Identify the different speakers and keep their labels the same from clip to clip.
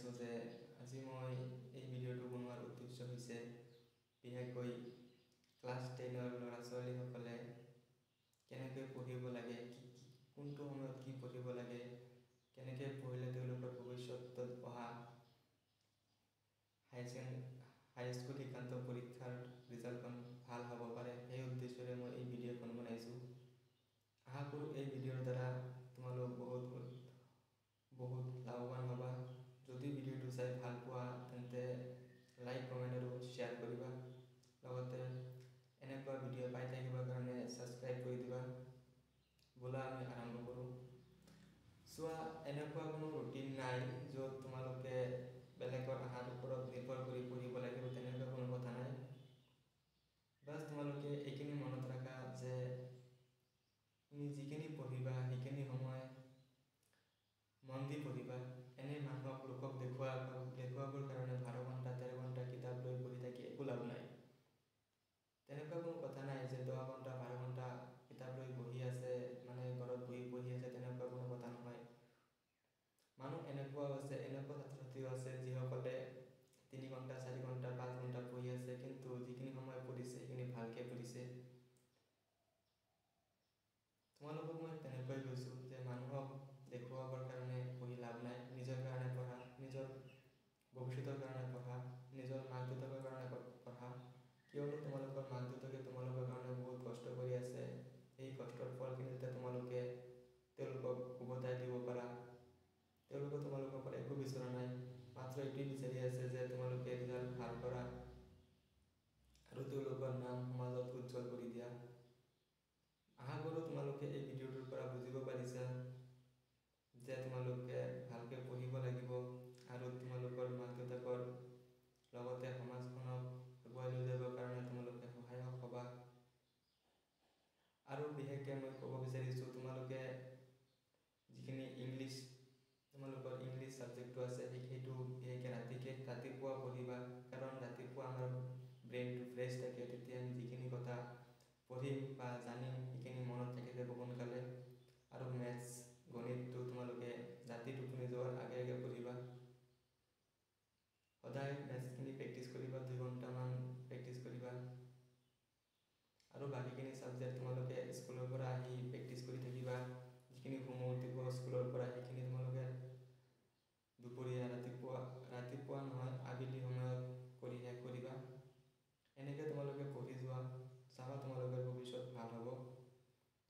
Speaker 1: আছোঁ যে আজি মই এই ভিডিঅ'টো বনোৱাৰ উদ্দেশ্য হৈছে বিশেষকৈ ক্লাছ 10ৰ ল'ৰা ছোৱালীসকলে কেনেকৈ পঢ়িব লাগে, কোনটো সময়ত কি পঢ়িব লাগে, কেনেকৈ পঢ়িলে তেওঁলোকৰ ভৱিষ্যতত অহা হাইস্কুল শিক্ষান্ত পৰীক্ষাৰ ৰিজাল্টখন ভাল হ'ব পাৰে, সেই উদ্দেশ্যৰে মই এই ভিডিঅ'খন বনাইছোঁ। আশা কৰোঁ এই ভিডিঅ'ৰ দ্বাৰা তোমালোক বহুত লাভৱান হ'বা। যদি ভিডিঅ'টো চাই ভাল পোৱা তেন্তে লাইক, কমেণ্ট আৰু শ্বেয়াৰ কৰিবা। লগতে এনেকুৱা ভিডিঅ' পাই থাকিবৰ কাৰণে ছাবস্ক্ৰাইব কৰি দিবা। ব'লা আমি আৰম্ভ কৰোঁ। চোৱা, এনেকুৱা কোনো ৰুটিন নাই য'ত তোমালোকে বেলেগৰ আহাৰ ওপৰত নিৰ্ভৰ কৰি পঢ়িব লাগিব, তেনেকুৱা কোনো কথা নাই। বাছ তোমালোকে এইখিনি মনত ৰাখা যে তুমি যিখিনি পঢ়িবা সেইখিনি সময় মন দি পঢ়িবা। এনেই মানুহক লোকক দেখুৱাবৰ কাৰণে 12 ঘণ্টা 13 ঘণ্টা কিতাপ লৈ পঢ়ি থাকি একো লাভ নাই। তেনেকুৱা কোনো কথা নাই যে 10 ঘণ্টা 12 ঘণ্টা কিতাপ লৈ বহি আছে, মানে ঘৰত বহি পঢ়ি আছে, তেনেকুৱা কোনো কথা নহয়। মানুহ এনেকুৱাও আছে, এনেকুৱা ছাত্ৰ ছাত্ৰীও আছে যিসকলে 3 ঘণ্টা 4 ঘণ্টা 5 ঘণ্টা পঢ়ি আছে, কিন্তু যিখিনি সময় পঢ়িছে সেইখিনি ভালকৈ পঢ়িছে। তোমালোকক মই তেনেকৈ কৈছোঁ যে মানুহক দেখুৱাবৰ কাৰণে পঢ়ি লাভ নাই। নিজৰ কাৰণে পঢ়া, নিজৰ ভৱিষ্যতৰ কাৰণে পঢ়া, নিজৰ মাক দেউতাকৰ কাৰণে পঢ়া। কিয়নো তোমালোকৰ মাক দেউতাকে তোমালোকৰ কাৰণে বহুত কষ্ট কৰি আছে। এই কষ্টৰ ফলখিনি যাতে তোমালোকে তেওঁলোকক উভতাই দিব পাৰা। তেওঁলোকে তোমালোকৰ পৰা একো বিচৰা নাই, মাত্ৰ এইটোৱে বিচাৰি আছে যে তোমালোকে ৰিজাল্ট ভাল কৰা আৰু তেওঁলোকৰ নাম সমাজত উজ্জ্বল কৰি দিয়া। আশা কৰোঁ তোমালোকে এই ভিডিঅ'টোৰ পৰা বুজিব পাৰিছা যে তোমালোকে ভালকৈ পঢ়িব লাগিব আৰু তোমালোকৰ মাক দেউতাকৰ লগতে সমাজখনক আগুৱাই লৈ যাবৰ কাৰণে তোমালোকে সহায়ক হ'বা। আৰু বিশেষকৈ মই ক'ব বিচাৰিছোঁ, তোমালোকে যিখিনি তোমালোকৰ ইংলিছ ছাবজেক্টটো আছে সেইটো বিশেষকৈ ৰাতিপুৱা পঢ়িবা। কাৰণ ৰাতিপুৱা আমাৰ ব্ৰেইনটো ফ্ৰেছ থাকে, তেতিয়া আমি যিখিনি কথা পঢ়িম বা জানিম সেইখিনি মনত থাকি যাব সোনকালে। আৰু মেথছ গণিতটো তোমালোকে ৰাতি টোপনি যোৱাৰ আগে আগে পঢ়িবা। সদায় মেথছখিনি প্ৰেক্টিছ কৰিবা, 2 ঘণ্টামান প্ৰেক্টিছ কৰিবা। আৰু বাকীখিনি ছাবজেক্ট তোমালোকে স্কুলৰ পৰা আহি প্ৰেক্টিছ কৰি থাকিবা। যিখিনি হোমৱৰ্ক দিব স্কুলৰ পৰা সেইখিনি তোমালোকে দুপৰীয়া ৰাতিপুৱা নহয় আবেলি সময়ত কৰি শেষ কৰিবা। এনেকৈ তোমালোকে পঢ়ি যোৱা, চাবা তোমালোকৰ ভৱিষ্যত ভাল হ'ব।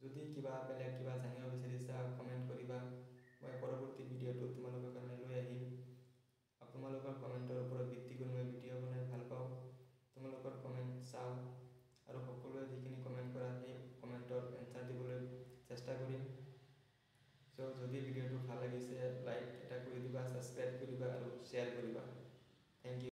Speaker 1: যদি বেলেগ কিবা জানিব বিচাৰিছা কমেণ্ট কৰিবা। মই পৰৱৰ্তী ভিডিঅ'টো তোমালোকৰ কাৰণে লৈ আহিম। তোমালোকৰ কমেণ্টৰ ওপৰত ভিত্তি কৰি মই ভিডিঅ' বনাই ভাল পাওঁ। তোমালোকৰ কমেণ্ট চাওঁ আৰু সকলোৱে যিখিনি কমেণ্ট কৰা সেই কমেণ্টৰ এনচাৰ দিবলৈ চেষ্টা কৰিম। যদি ভিডিঅ'টো ভাল লাগিছে লাইক এটা কৰি দিবা, ছাবস্ক্ৰাইব কৰিবা আৰু শ্বেয়াৰ কৰিবা। Thank U.